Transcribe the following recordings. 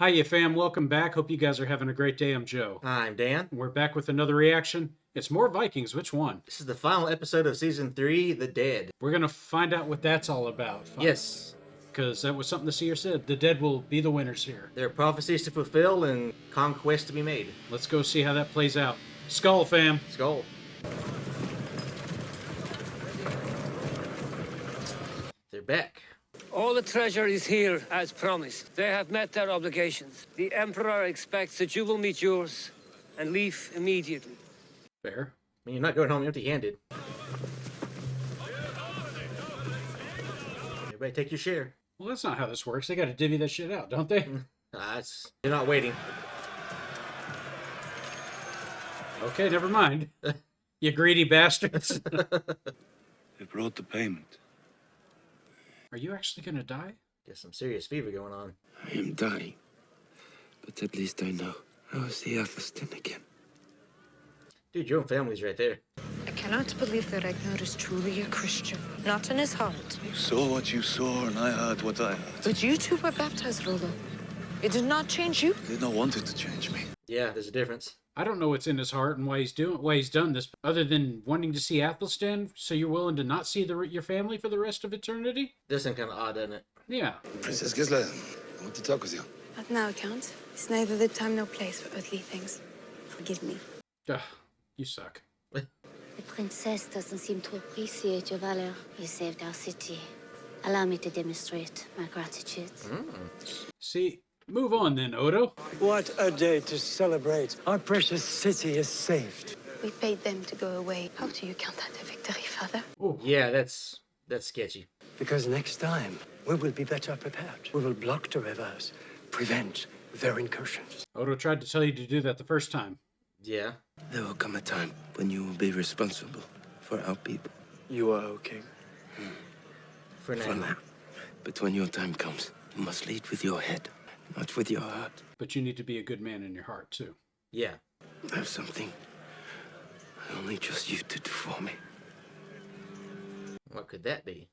Hiya, fam. Welcome back. Hope you guys are having a great day. I'm Joe. I'm Dan. We're back with another reaction. It's more Vikings. Which one? This is the final episode of Season 3, The Dead. We're going to find out what that's all about. Yes. Because that was something the seer said. The dead will be the winners here. There are prophecies to fulfill and conquests to be made. Let's go see how that plays out. Skull, fam. Skull. They're back. All the treasure is here, as promised. They have met their obligations. The Emperor expects that you will meet yours and leave immediately. Fair. I mean, you're not going home empty-handed. Everybody take your share. Well, that's not how this works. They got to divvy that shit out, don't they? They're not waiting. Okay, never mind. You greedy bastards. They brought the payment. Are you actually going to die? Got some serious fever going on. I am dying. But at least I know. How is the Athelstan again? Dude, your own family's right there. I cannot believe that Ragnar is truly a Christian. Not in his heart. You saw what you saw, and I heard what I heard. But you two were baptized, Rollo. It did not change you. They did not want it to change me. Yeah, there's a difference. I don't know what's in his heart and why he's done this, other than wanting to see Athelstan. So you're willing to not see your family for the rest of eternity? Does seem kind of odd, doesn't it? Yeah. Princess Gisela, I want to talk with you. Not now, Count. It's neither the time nor place for earthly things. Forgive me. Ugh, you suck. The princess doesn't seem to appreciate your valor. You saved our city. Allow me to demonstrate my gratitude. See, move on then, Odo. What a day to celebrate. Our precious city is saved. We paid them to go away. How do you count that a victory, Father? Ooh. Yeah, that's sketchy. Because next time, we will be better prepared. We will block the rivers, prevent their incursions. Odo tried to tell you to do that the first time. Yeah. There will come a time when you will be responsible for our people. You are, O King. For now. For now. But when your time comes, you must lead with your head, not with your heart. But you need to be a good man in your heart, too. Yeah. I have something I only trust you to do for me. What could that be?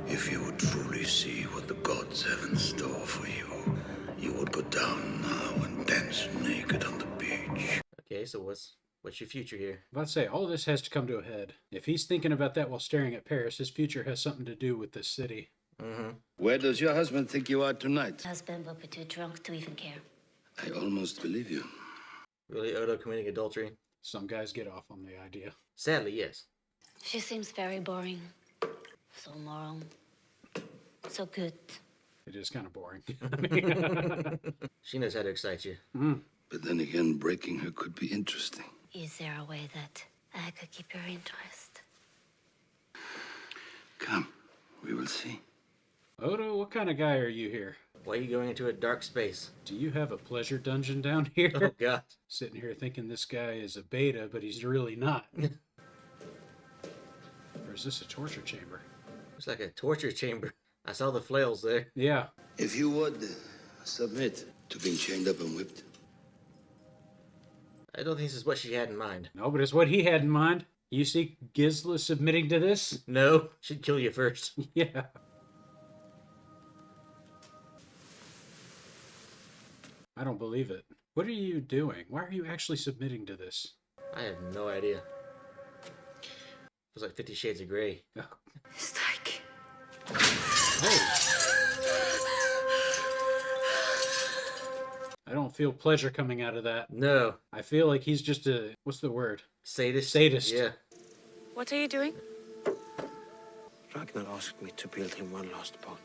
If you would truly see what the gods have in store for you, you would go down now and dance naked on the beach. Okay, so what's your future here? I'm about to say, all this has to come to a head. If he's thinking about that while staring at Paris, his future has something to do with this city. Mm-hmm. Where does your husband think you are tonight? Husband will be too drunk to even care. I almost believe you. Really, Odo committing adultery? Some guys get off on the idea. Sadly, yes. She seems very boring. So moral. So good. It is kind of boring. She knows how to excite you. But then again, breaking her could be interesting. Is there a way that I could keep your interest? Come, we will see. Odo, what kind of guy are you here? Why are you going into a dark space? Do you have a pleasure dungeon down here? Oh, God. Sitting here thinking this guy is a beta, but he's really not. Or is this a torture chamber? It's like a torture chamber. I saw the flails there. Yeah. If you would submit to being chained up and whipped. I don't think this is what she had in mind. No, but it's what he had in mind. You see Gisela submitting to this? No, she'd kill you first. Yeah. I don't believe it. What are you doing? Why are you actually submitting to this? I have no idea. It was like 50 Shades of Grey. Strike. Hey. I don't feel pleasure coming out of that. No. I feel like he's just a, what's the word? Sadist? Sadist. Yeah. What are you doing? Ragnar asked me to build him one last boat.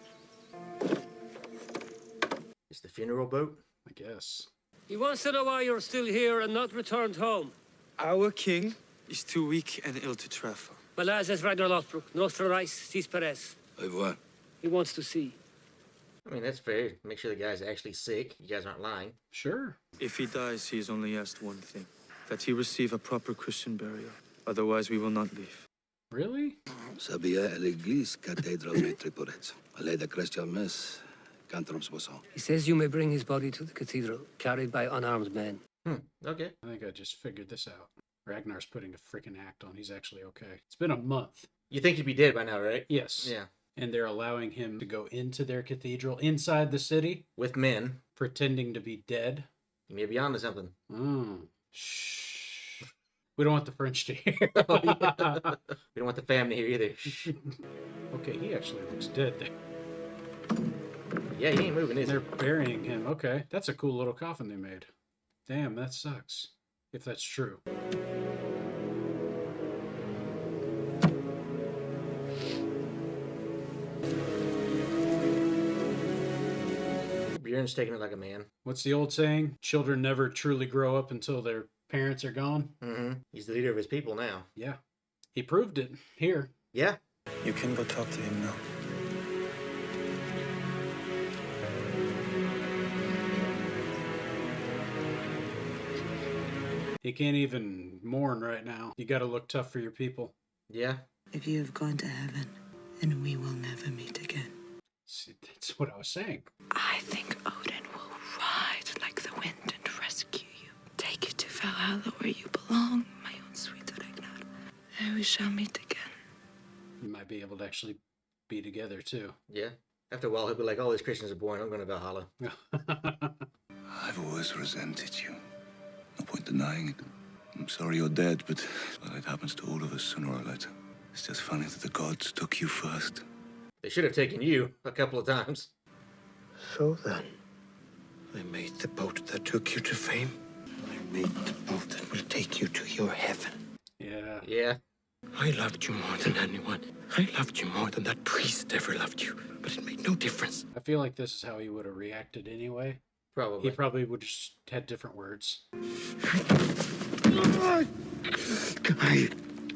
It's the funeral boat? I guess. He wants to know why you're still here and not returned home. Our king is too weak and ill to travel. Malaz is Ragnar Lothbrok, Nostra Reis, Cis Perez. Au revoir. He wants to see. I mean, that's fair. Make sure the guy's actually sick. You guys aren't lying. Sure. If he dies, he has only asked one thing. That he receive a proper Christian burial. Otherwise, we will not leave. Really? Sabia à l'église cathédrale Maître Porez. Allez de Christian Mess, Cantorum's Boisson. He says you may bring his body to the cathedral, carried by unarmed men. Okay. I think I just figured this out. Ragnar's putting a freaking act on. He's actually okay. It's been a month. You think he'd be dead by now, right? Yes. Yeah. And they're allowing him to go into their cathedral inside the city With men. pretending to be dead. You may be onto something. Shh. We don't want the French to hear. We don't want the family here either. Shh. Okay, he actually looks dead there. Yeah, he ain't moving, is he? They're burying him. Okay, that's a cool little coffin they made. Damn, that sucks. If that's true. Bjorn's taking it like a man. What's the old saying? Children never truly grow up until their parents are gone. Mm-hmm. He's the leader of his people now. Yeah. He proved it here. Yeah. You can go talk to him now. He can't even mourn right now. You gotta look tough for your people. Yeah. If you have gone to heaven, then we will never meet again. See, that's what I was saying. I think Odin will ride like the wind and rescue you. Take you to Valhalla where you belong, my own sweet Ragnar. There we shall meet again. You might be able to actually be together too. Yeah. After a while, he'll be like, all these Christians are born. I'm going to Valhalla. I've always resented you. No point denying it. I'm sorry you're dead, but well, it happens to all of us sooner or later. It's just funny that the gods took you first. They should have taken you a couple of times. So then, I made the boat that took you to fame. I made the boat that will take you to your heaven. Yeah. Yeah. I loved you more than anyone. I loved you more than that priest ever loved you. But it made no difference. I feel like this is how he would have reacted anyway. Probably. He probably would have just had different words. I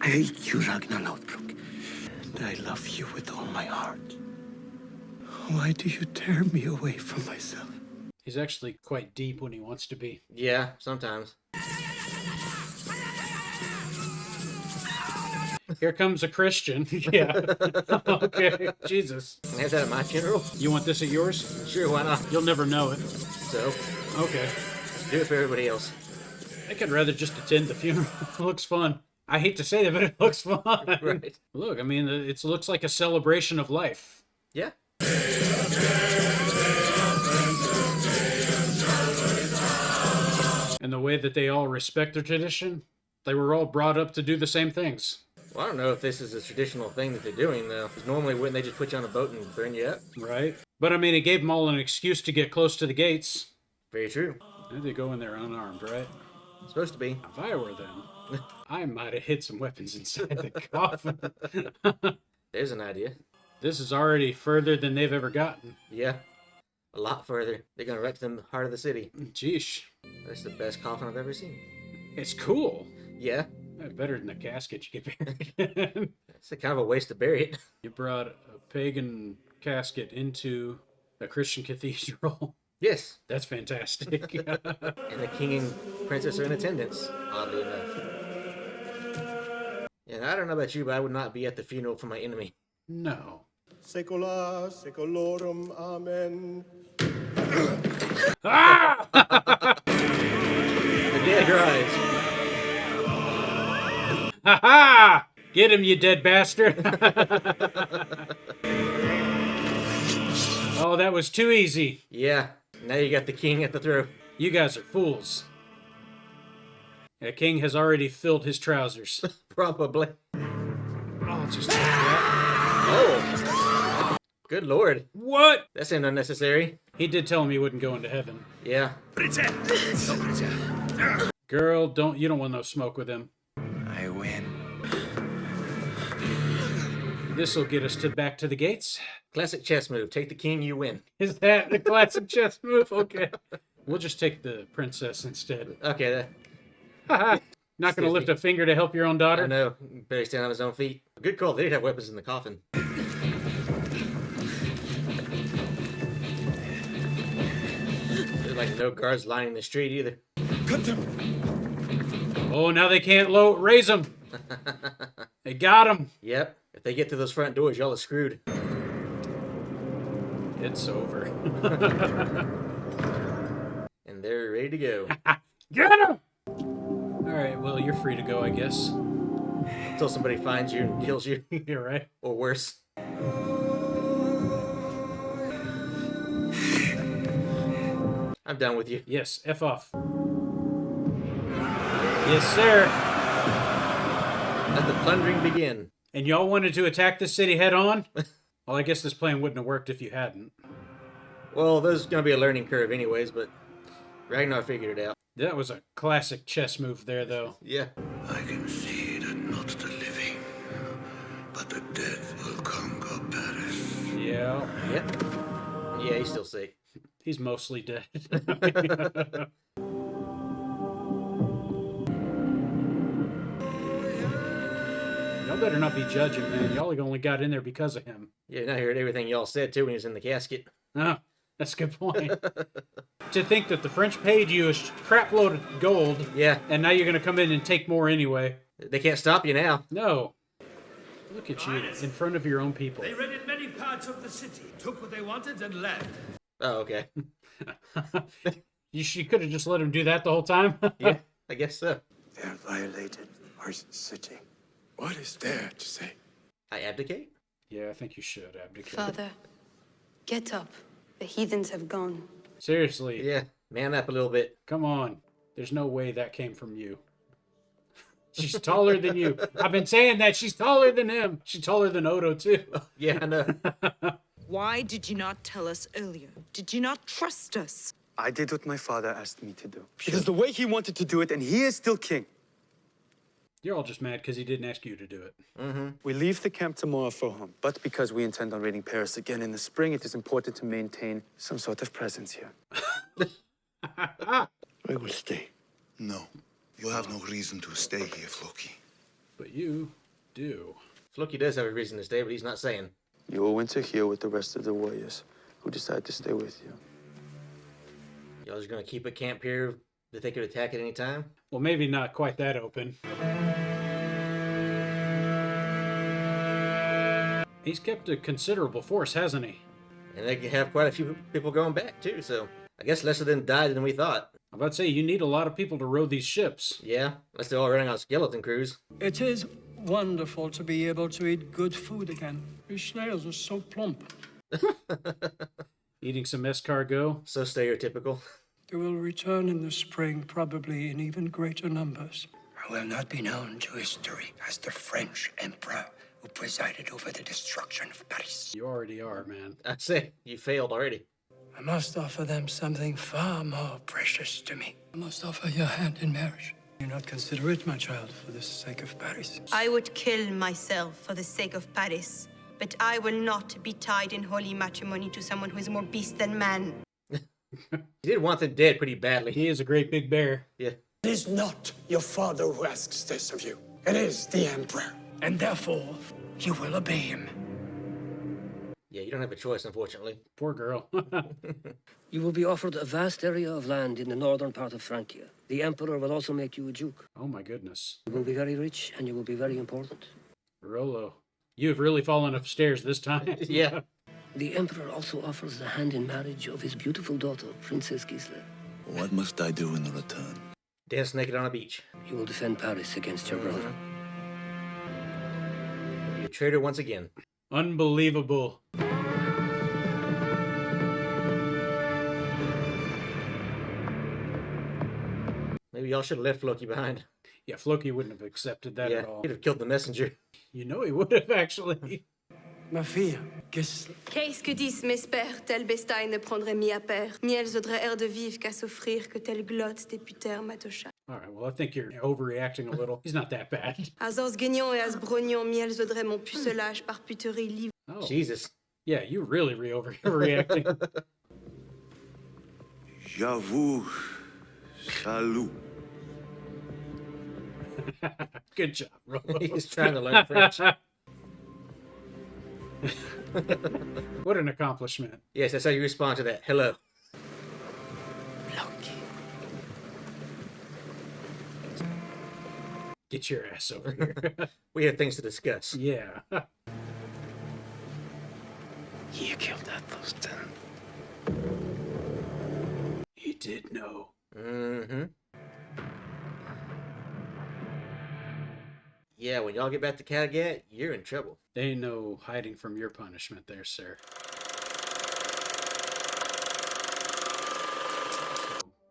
hate you, Ragnar Lothbrok. And I love you with all my heart. Why do you tear me away from myself? He's actually quite deep when he wants to be. Yeah, sometimes. Here comes a Christian. Yeah. Okay. Jesus. Can I have that at my funeral? You want this at yours? Sure, why not? You'll never know it. So, Okay. do it for everybody else. I could rather just attend the funeral. It looks fun. I hate to say that, but it looks fun. Right. Look, I mean, it looks like a celebration of life. Yeah. And the way that they all respect their tradition, they were all brought up to do the same things. Well, I don't know if this is a traditional thing that they're doing, though. 'Cause normally, wouldn't they just put you on a boat and burn you up? Right? But I mean, it gave them all an excuse to get close to the gates. Very true. And they go in there unarmed, right? Supposed to be. If I were them, I might have hid some weapons inside the coffin. There's an idea. This is already further than they've ever gotten. Yeah. A lot further. They're going right to the heart of the city. Jeesh. That's the best coffin I've ever seen. It's cool. Yeah. Better than the casket you get buried in. It's a kind of a waste to bury it. You brought a pagan casket into a Christian cathedral. Yes. That's fantastic. And the king and princess are in attendance, oddly enough. And I don't know about you, but I would not be at the funeral for my enemy. No. Secula secolorum, amen. Ah! The dead rise. Ha ha! Get him, you dead bastard! Oh, that was too easy. Yeah. Now you got the king at the throat. You guys are fools. The king has already filled his trousers. Probably. Oh, just like that. Oh. Good lord. What? That seemed unnecessary. He did tell him he wouldn't go into heaven. Yeah. Girl, you don't want no smoke with him. I win. This'll get us back to the gates. Classic chess move. Take the king, you win. Is that the classic chess move? Okay. We'll just take the princess instead. Okay. Haha. Not gonna Excuse lift me. a finger to help your own daughter? I know. Barry stand on his own feet. Good call. They did have weapons in the coffin. There's like no guards lining the street either. Cut them. Oh, now they can't raise them. They got him. Yep. If they get to those front doors, y'all are screwed. It's over. And they're ready to go. Get him! Alright, well, you're free to go, I guess. Until somebody finds you and kills you. You're right. Or worse. I'm done with you. Yes, F off. Yes, sir. Let the plundering begin. And y'all wanted to attack the city head on? Well, I guess this plan wouldn't have worked if you hadn't. Well, there's going to be a learning curve anyways, but Ragnar figured it out. That was a classic chess move there, though. Yeah. I can see that not the living, but the dead will conquer Paris. Yeah. Yep. Yeah, he's still sick. He's mostly dead. Y'all better not be judging, man. Y'all only got in there because of him. Yeah, and I heard everything y'all said, too, when he was in the casket. Oh, that's a good point. To think that the French paid you a crap load of gold, Yeah. and now you're going to come in and take more anyway. They can't stop you now. No. Look at you, in front of your own people. They raided many parts of the city, took what they wanted, and left. Oh, okay. You could have just let him do that the whole time. Yeah, I guess so. They have violated our city. What is there to say? I abdicate? Yeah, I think you should abdicate. Father, get up. The heathens have gone. Seriously. Yeah, man up a little bit. Come on. There's no way that came from you. She's taller than you. I've been saying that. She's taller than him. She's taller than Odo, too. Yeah, I know. Why did you not tell us earlier? Did you not trust us? I did what my father asked me to do. Because the way he wanted to do it, and he is still king. You're all just mad because he didn't ask you to do it. Mm-hmm. We leave the camp tomorrow for home, but because we intend on raiding Paris again in the spring, it is important to maintain some sort of presence here. I will stay. No, you have no reason to stay here, Floki. But you do. Floki does have a reason to stay, but he's not saying. You will winter here with the rest of the warriors who decide to stay with you. Y'all just gonna keep a camp here that they could attack at any time? Well, maybe not quite that open. He's kept a considerable force, hasn't he? And they can have quite a few people going back, too, so I guess less of them died than we thought. I'm about to say, you need a lot of people to row these ships. Yeah, unless they're all running on skeleton crews. It is wonderful to be able to eat good food again. Your snails are so plump. Eating some escargot. So stereotypical. They will return in the spring, probably in even greater numbers. I will not be known to history as the French emperor who presided over the destruction of Paris. You already are, man. I'd say you failed already. I must offer them something far more precious to me. I must offer your hand in marriage. Do not consider it, my child, for the sake of Paris. I would kill myself for the sake of Paris, but I will not be tied in holy matrimony to someone who is more beast than man. He did want them dead pretty badly. He is a great big bear. Yeah. It is not your father who asks this of you. It is the Emperor. And therefore, you will obey him. Yeah, you don't have a choice, unfortunately. Poor girl. You will be offered a vast area of land in the northern part of Francia. The Emperor will also make you a duke. Oh my goodness. You will be very rich and you will be very important. Rollo, you have really fallen upstairs this time. Yeah. The Emperor also offers the hand in marriage of his beautiful daughter, Princess Gisela. What must I do in return? Dance naked on a beach. You will defend Paris against your brother. You're a traitor once again. Unbelievable. Maybe y'all should have left Floki behind. Yeah, Floki wouldn't have accepted that Yeah, at all. he'd have killed the messenger. You know he would have, actually. Ma fille, qu'est-ce... Qu'est-ce que disent mes pères? Tel bestaille ne prendrait mis à pair. Ni elles audrait air de vivre qu'à s'offrir que tel glotte députère matocha. All right, well, I think you're overreacting a little. He's not that bad. As os guignon et as brognon, miels audrait mon pucelage par puterie livre. Oh. Jesus. Yeah, you're really overreacting. J'avoue, salut. Good job, Rollo. He's trying to learn French. What an accomplishment. Yes, that's how you respond to that. Hello. Get your ass over here. We have things to discuss. Yeah. You killed Athelstan. He did know. Mm-hmm. Yeah, when y'all get back to Kattegat, you're in trouble. There ain't no hiding from your punishment there, sir.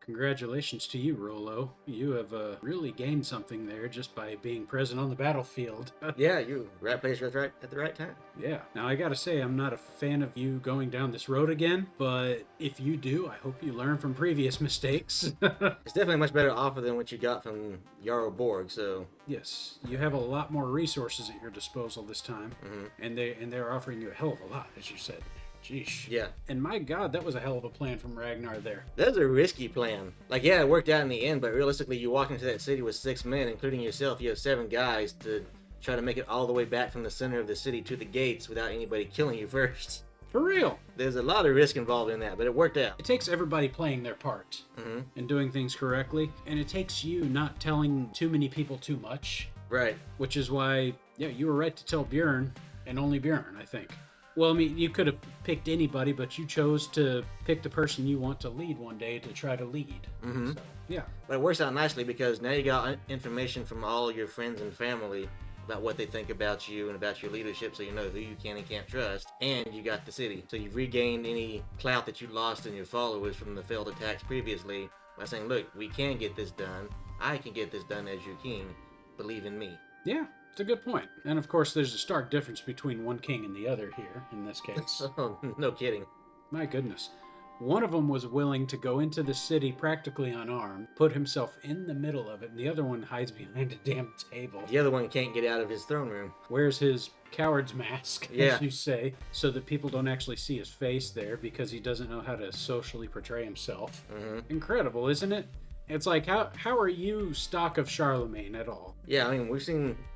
Congratulations to you, Rollo. You have really gained something there just by being present on the battlefield. Yeah, you right place at the right time. Yeah. Now, I gotta say, I'm not a fan of you going down this road again, but if you do, I hope you learn from previous mistakes. It's definitely a much better offer than what you got from Jarl Borg, so... Yes, you have a lot more resources at your disposal this time, and they're offering you a hell of a lot, as you said. Sheesh. Yeah. And my God, that was a hell of a plan from Ragnar there. That was a risky plan. Like, yeah, it worked out in the end, but realistically, you walk into that city with 6 men, including yourself. You have 7 guys to try to make it all the way back from the center of the city to the gates without anybody killing you first. For real. There's a lot of risk involved in that, but it worked out. It takes everybody playing their part and doing things correctly, and it takes you not telling too many people too much. Right. Which is why, yeah, you were right to tell Bjorn, and only Bjorn, I think. Well, I mean, you could have picked anybody, but you chose to pick the person you want to lead one day to try to lead. So, yeah. But it works out nicely because now you got information from all your friends and family about what they think about you and about your leadership, so you know who you can and can't trust, and you got the city. So you've regained any clout that you lost in your followers from the failed attacks previously by saying, look, we can get this done. I can get this done as your king. Believe in me. Yeah. It's a good point. And of course, there's a stark difference between one king and the other here, in this case. Oh, no kidding. My goodness. One of them was willing to go into the city practically unarmed, put himself in the middle of it, and the other one hides behind a damn table. The other one can't get out of his throne room. Wears his coward's mask, as you say, so that people don't actually see his face there because he doesn't know how to socially portray himself. Incredible, isn't it? It's like, how are you stock of Charlemagne at all? Yeah, I mean, we've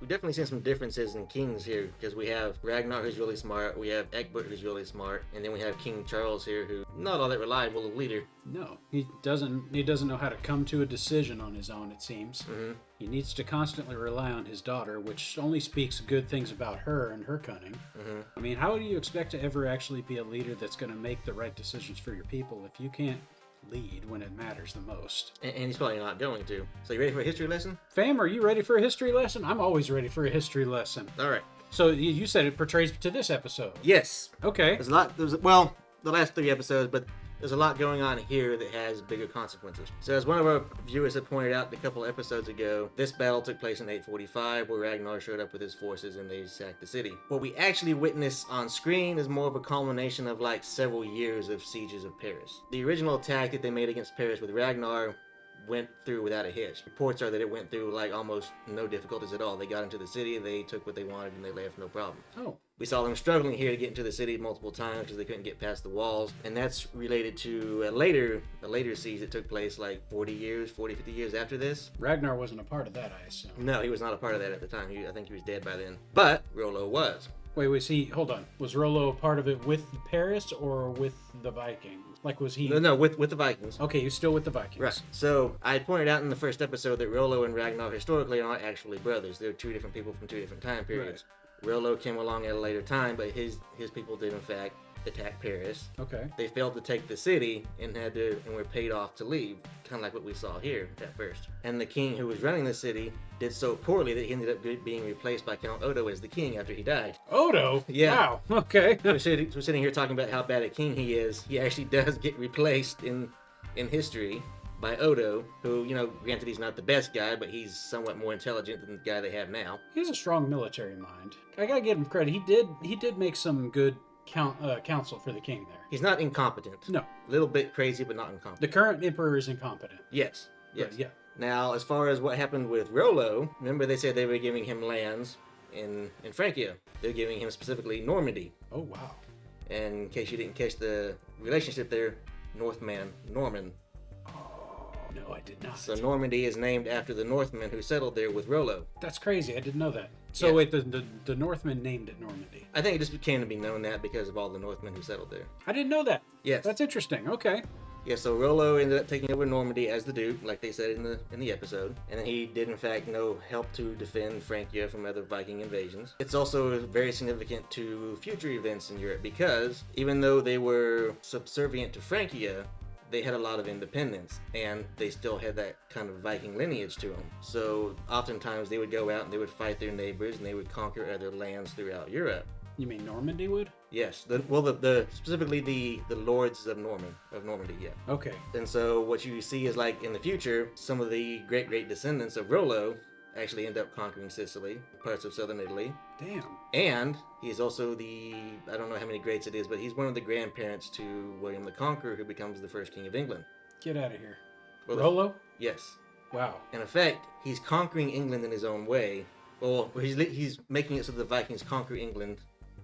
definitely seen some differences in kings here, because we have Ragnar, who's really smart, we have Egbert, who's really smart, and then we have King Charles here, who not all that reliable a leader. No, he doesn't know how to come to a decision on his own, it seems. He needs to constantly rely on his daughter, which only speaks good things about her and her cunning. I mean, how do you expect to ever actually be a leader that's going to make the right decisions for your people if you can't lead when it matters the most? And he's probably not going to. So you ready for a history lesson? Fam, are you ready for a history lesson? I'm always ready for a history lesson. All right. So you said it portrays to this episode. Yes. Okay. There's a lot. Well, the last 3 episodes, but there's a lot going on here that has bigger consequences. So as one of our viewers had pointed out a couple of episodes ago, this battle took place in 845, where Ragnar showed up with his forces and they sacked the city. What we actually witness on screen is more of a culmination of like several years of sieges of Paris. The original attack that they made against Paris with Ragnar went through without a hitch. Reports are that it went through like almost no difficulties at all. They got into the city, they took what they wanted, and they left no problem. Oh. We saw them struggling here to get into the city multiple times because they couldn't get past the walls, and that's related to a later siege that took place like 40, 50 years after this. Ragnar wasn't a part of that, I assume. No, he was not a part of that at the time. I think he was dead by then. But Rollo was. Wait, hold on. Was Rollo a part of it with Paris or with the Vikings? Like, was he... No, with the Vikings. Okay, he's still with the Vikings. Right. So, I pointed out in the first episode that Rollo and Ragnar historically are not actually brothers. They're 2 different people from 2 different time periods. Right. Rollo came along at a later time, but his people did, in fact, attack Paris. Okay. They failed to take the city and were paid off to leave, kind of like what we saw here at first. And the king who was running the city did so poorly that he ended up being replaced by Count Odo as the king after he died. Odo? Yeah. Wow. Okay. We're sitting here talking about how bad a king he is. He actually does get replaced in history by Odo, who, granted he's not the best guy, but he's somewhat more intelligent than the guy they have now. He has a strong military mind. I gotta give him credit. He did make some good counsel for the king there. He's not incompetent. No. A little bit crazy, but not incompetent. The current emperor is incompetent. Yes. Right, yeah. Now, as far as what happened with Rollo, remember they said they were giving him lands in Francia. They're giving him specifically Normandy. Oh, wow. And in case you didn't catch the relationship there, Norman. Oh, no, I did not. So Normandy is named after the Northmen who settled there with Rollo. That's crazy. I didn't know that. So wait, the Northmen named it Normandy. I think it just came to be known that because of all the Northmen who settled there. I didn't know that. Yes. That's interesting. Okay. Yeah, so Rollo ended up taking over Normandy as the Duke, like they said in the episode, and then he did in fact help to defend Francia from other Viking invasions. It's also very significant to future events in Europe because even though they were subservient to Francia, they had a lot of independence, and they still had that kind of Viking lineage to them. So oftentimes they would go out and they would fight their neighbors, and they would conquer other lands throughout Europe. You mean Normandy would? Yes. The specifically the lords of Normandy. Yeah. Okay. And so what you see is like in the future, some of the great descendants of Rollo actually end up conquering Sicily, parts of southern Italy. Damn. And he's also I don't know how many greats it is, but he's one of the grandparents to William the Conqueror, who becomes the first king of England. Get out of here. Well, Rollo? Yes. Wow. In effect, he's conquering England in his own way. Well, he's making it so the Vikings conquer England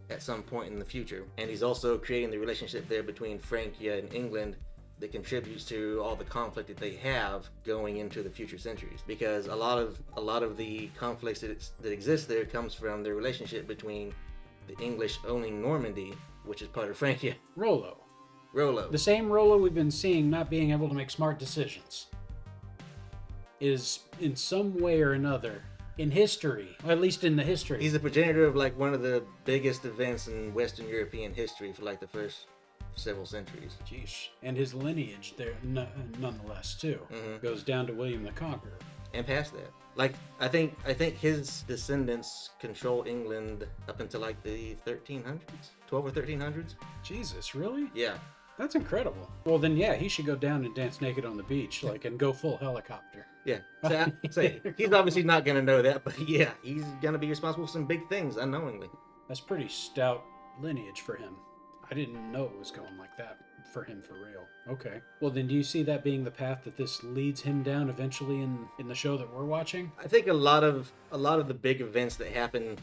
at some point in the future. And he's also creating the relationship there between Francia and England that contributes to all the conflict that they have going into the future centuries, because a lot of the conflicts that exist there comes from the relationship between the English owning Normandy, which is part of Francia. Rollo. The same Rollo we've been seeing not being able to make smart decisions is in some way or another in history, or at least in the history. He's the progenitor of like one of the biggest events in Western European history for like the first several centuries. Jeez. And his lineage there, nonetheless, too, goes down to William the Conqueror. And past that. Like, I think his descendants control England up until like the 1300s? 12 or 1300s? Jesus, really? Yeah. That's incredible. Well, then, yeah, he should go down and dance naked on the beach, like, and go full helicopter. Yeah. So, he's obviously not going to know that, but yeah, he's going to be responsible for some big things unknowingly. That's pretty stout lineage for him. I didn't know it was going like that for him for real. Okay. Well, then do you see that being the path that this leads him down eventually in the show that we're watching? I think a lot of the big events that happen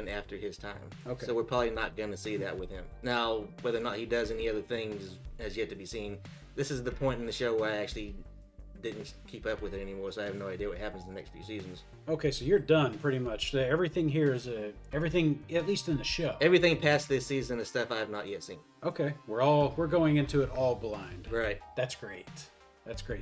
after his time. Okay. So we're probably not going to see that with him. Now, whether or not he does any other things has yet to be seen. This is the point in the show where I actually didn't keep up with it anymore, so I have no idea what happens in the next few seasons. Okay, so you're done pretty much. Everything here is everything, at least in the show. Everything past this season is stuff I have not yet seen. Okay, we're going into it all blind. Right. That's great.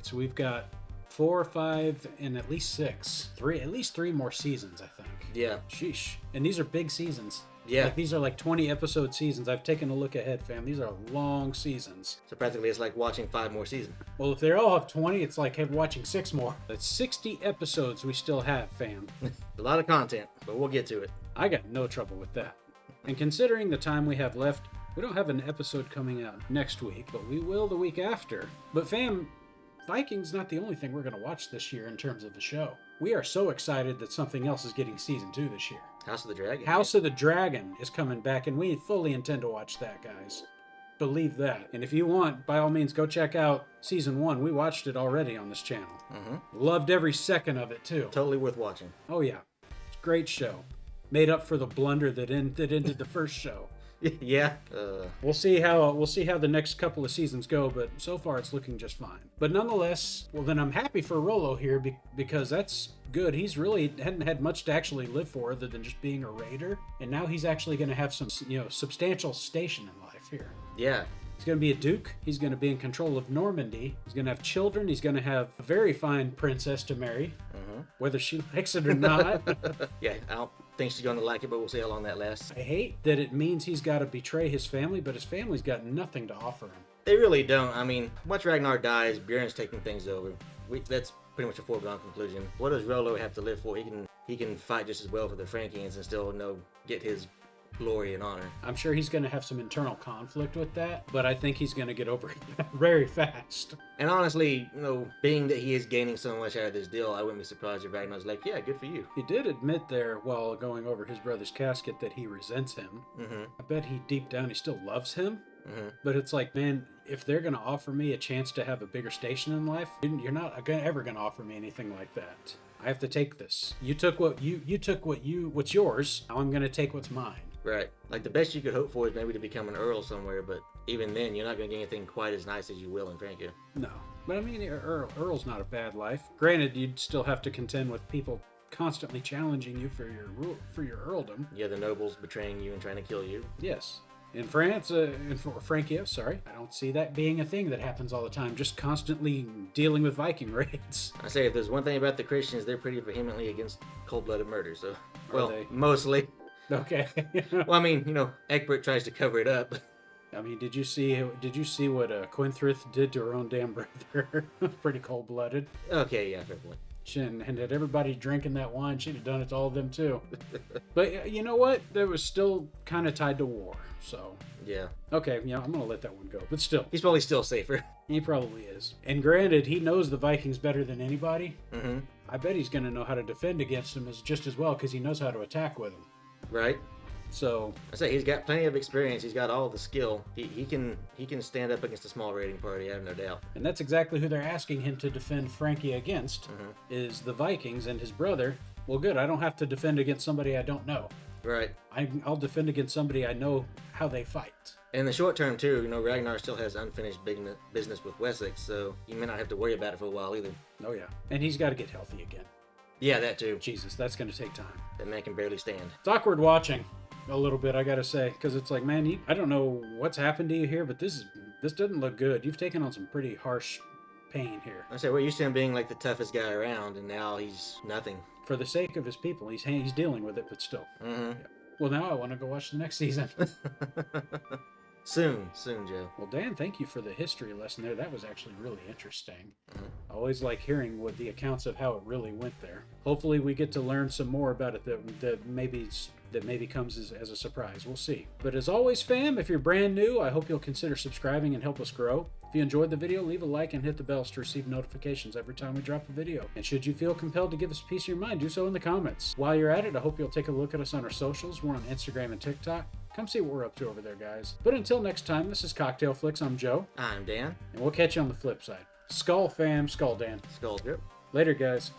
So we've got 4, 5, and at least 6. At least 3 more seasons, I think. Yeah. Sheesh. And these are big seasons. Yeah. Like, these are like 20 episode seasons. I've taken a look ahead, fam. These are long seasons. So practically it's like watching 5 more seasons. Well, if they all have 20, it's like watching 6 more. That's 60 episodes we still have, fam. A lot of content, but we'll get to it. I got no trouble with that. And considering the time we have left, we don't have an episode coming out next week, but we will the week after. But fam, Vikings not the only thing we're going to watch this year in terms of the show. We are so excited that something else is getting season 2 this year. House of the Dragon. House of the Dragon is coming back, and we fully intend to watch that, guys. Believe that. And if you want, by all means, go check out season 1. We watched it already on this channel. Loved every second of it, too. Totally worth watching. Oh, yeah. It's a great show. Made up for the blunder that ended the first show. Yeah. We'll see how the next couple of seasons go, but so far it's looking just fine. But nonetheless, well, then I'm happy for Rollo here because that's good. He's really hadn't had much to actually live for other than just being a raider, and now he's actually going to have some substantial station in life here. Yeah. He's going to be a duke. He's going to be in control of Normandy. He's going to have children. He's going to have a very fine princess to marry, whether she likes it or not. Yeah, I don't think she's going to like it, but we'll see how long that lasts. I hate that it means he's got to betray his family, but his family's got nothing to offer him. They really don't. I mean, once Ragnar dies, Bjorn's taking things over. That's pretty much a foregone conclusion. What does Rollo have to live for? He can fight just as well for the Frankians and still get his glory and honor. I'm sure he's going to have some internal conflict with that, but I think he's going to get over it very fast. And honestly, being that he is gaining so much out of this deal, I wouldn't be surprised if Ragnar's like, yeah, good for you. He did admit there while going over his brother's casket that he resents him. I bet he deep down he still loves him. But it's like, man, if they're going to offer me a chance to have a bigger station in life, you're not ever going to offer me anything like that. I have to take this. You took what's yours. Now I'm going to take what's mine. Right. Like, the best you could hope for is maybe to become an earl somewhere, but even then, you're not going to get anything quite as nice as you will in Francia. No. But I mean, Earl's not a bad life. Granted, you'd still have to contend with people constantly challenging you for your earldom. Yeah, the nobles betraying you and trying to kill you. Yes. In France, Francia, sorry, I don't see that being a thing that happens all the time, just constantly dealing with Viking raids. I say, if there's one thing about the Christians, they're pretty vehemently against cold-blooded murder, so... Well, they? Mostly. Okay. Well, I mean, Egbert tries to cover it up. I mean, did you see what Quinthrith did to her own damn brother? Pretty cold-blooded. Okay, yeah, fair point. And had everybody drinking that wine, she'd have done it to all of them too. But you know what? That was still kind of tied to war, so... Yeah. Okay, I'm going to let that one go. But still. He's probably still safer. He probably is. And granted, he knows the Vikings better than anybody. Mm-hmm. I bet he's going to know how to defend against them just as well, because he knows how to attack with them. Right. So... I say, he's got plenty of experience. He's got all the skill. He can stand up against a small raiding party, I have no doubt. And that's exactly who they're asking him to defend Frankie against, is the Vikings and his brother. Well, good. I don't have to defend against somebody I don't know. Right. I'll defend against somebody I know how they fight. In the short term, too, Ragnar still has unfinished business with Wessex, so you may not have to worry about it for a while either. Oh, yeah. And he's got to get healthy again. Yeah, that too. Jesus, that's going to take time. That man can barely stand. It's awkward watching a little bit, I got to say, because it's like, man, I don't know what's happened to you here, but this doesn't look good. You've taken on some pretty harsh pain here. I say, we're used to him being like the toughest guy around, and now he's nothing. For the sake of his people, he's dealing with it, but still. Mm-hmm. Yeah. Well, now I want to go watch the next season. Soon, Joe. Well, Dan, thank you for the history lesson there. That was actually really interesting. I always like hearing what the accounts of how it really went there. Hopefully we get to learn some more about it that maybe comes as a surprise. We'll see. But as always, fam, if you're brand new, I hope you'll consider subscribing and help us grow. If you enjoyed the video, leave a like and hit the bells to receive notifications every time we drop a video. And should you feel compelled to give us a piece of your mind, do so in the comments. While you're at it, I hope you'll take a look at us on our socials. We're on Instagram and TikTok. Come see what we're up to over there, guys. But until next time, this is Cocktail Flicks. I'm Joe. I'm Dan. And we'll catch you on the flip side. Skull, fam. Skull, Dan. Skull. Yep. Later, guys.